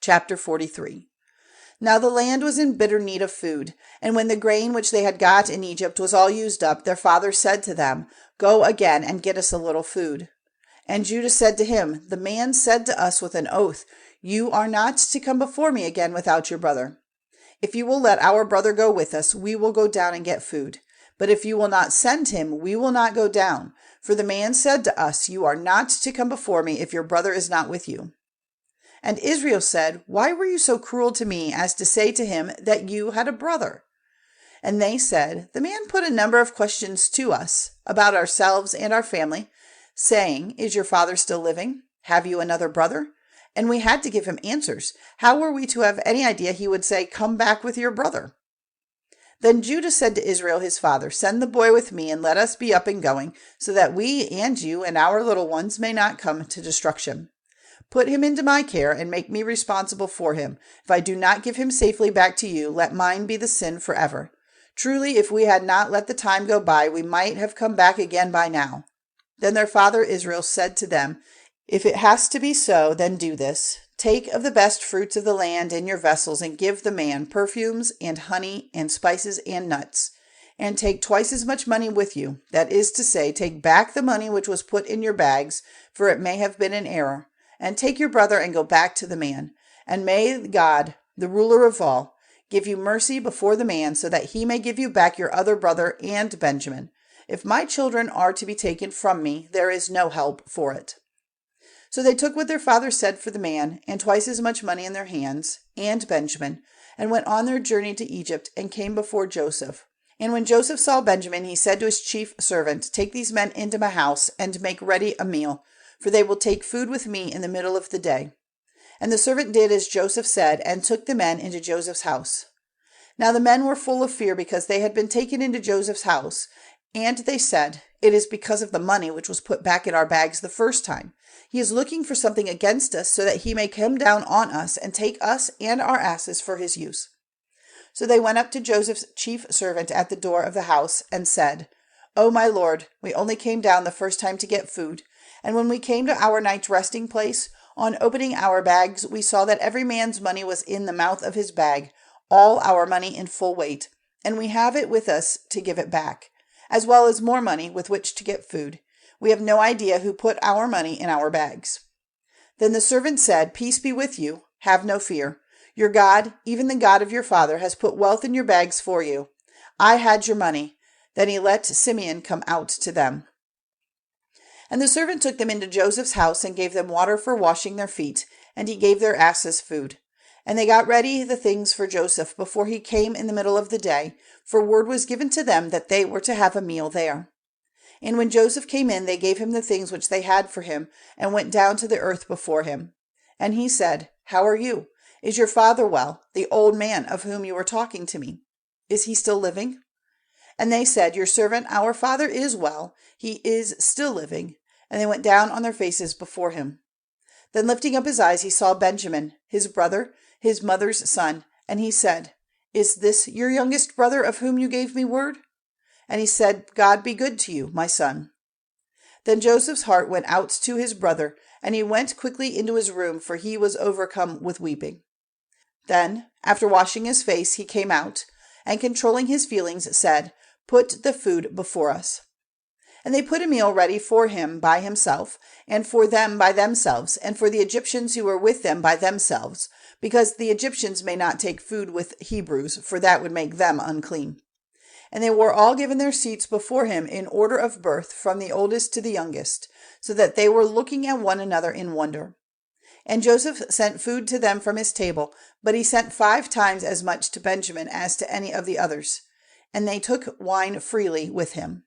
Chapter 43. Now the land was in bitter need of food, and when the grain which they had got in Egypt was all used up, their father said to them, Go again and get us a little food. And Judah said to him, The man said to us with an oath, You are not to come before me again without your brother. If you will let our brother go with us, we will go down and get food. But if you will not send him, we will not go down. For the man said to us, You are not to come before me if your brother is not with you. And Israel said, Why were you so cruel to me as to say to him that you had a brother? And they said, The man put a number of questions to us about ourselves and our family, saying, Is your father still living? Have you another brother? And we had to give him answers. How were we to have any idea he would say, Come back with your brother? Then Judah said to Israel his father, Send the boy with me, and let us be up and going, so that we and you and our little ones may not come to destruction. Put him into my care, and make me responsible for him. If I do not give him safely back to you, let mine be the sin forever. Truly, if we had not let the time go by, we might have come back again by now. Then their father Israel said to them, If it has to be so, then do this. Take of the best fruits of the land in your vessels, and give the man perfumes and honey and spices and nuts. And take twice as much money with you. That is to say, take back the money which was put in your bags, for it may have been an error. And take your brother and go back to the man. And may God, the ruler of all, give you mercy before the man, so that he may give you back your other brother and Benjamin. If my children are to be taken from me, there is no help for it. So they took what their father said for the man, and twice as much money in their hands, and Benjamin, and went on their journey to Egypt, and came before Joseph. And when Joseph saw Benjamin, he said to his chief servant, Take these men into my house, and make ready a meal, for they will take food with me in the middle of the day. And the servant did as Joseph said, and took the men into Joseph's house. Now the men were full of fear, because they had been taken into Joseph's house, and they said, It is because of the money which was put back in our bags the first time. He is looking for something against us, so that he may come down on us, and take us and our asses for his use. So they went up to Joseph's chief servant at the door of the house, and said, O my lord, we only came down the first time to get food. And when we came to our night's resting place, on opening our bags, we saw that every man's money was in the mouth of his bag, all our money in full weight, and we have it with us to give it back, as well as more money with which to get food. We have no idea who put our money in our bags. Then the servant said, Peace be with you, have no fear. Your God, even the God of your father, has put wealth in your bags for you. I had your money. Then he let Simeon come out to them. And the servant took them into Joseph's house, and gave them water for washing their feet, and he gave their asses food. And they got ready the things for Joseph before he came in the middle of the day, for word was given to them that they were to have a meal there. And when Joseph came in, they gave him the things which they had for him, and went down to the earth before him. And he said, How are you? Is your father well, the old man of whom you were talking to me? Is he still living? And they said, Your servant, our father, is well. He is still living. And they went down on their faces before him. Then lifting up his eyes, he saw Benjamin, his brother, his mother's son. And he said, Is this your youngest brother of whom you gave me word? And he said, God be good to you, my son. Then Joseph's heart went out to his brother, and he went quickly into his room, for he was overcome with weeping. Then, after washing his face, he came out, and controlling his feelings, said, Put the food before us. And they put a meal ready for him by himself, and for them by themselves, and for the Egyptians who were with them by themselves, because the Egyptians may not take food with Hebrews, for that would make them unclean. And they were all given their seats before him in order of birth, from the oldest to the youngest, so that they were looking at one another in wonder. And Joseph sent food to them from his table, but he sent 5 times as much to Benjamin as to any of the others. And they took wine freely with him.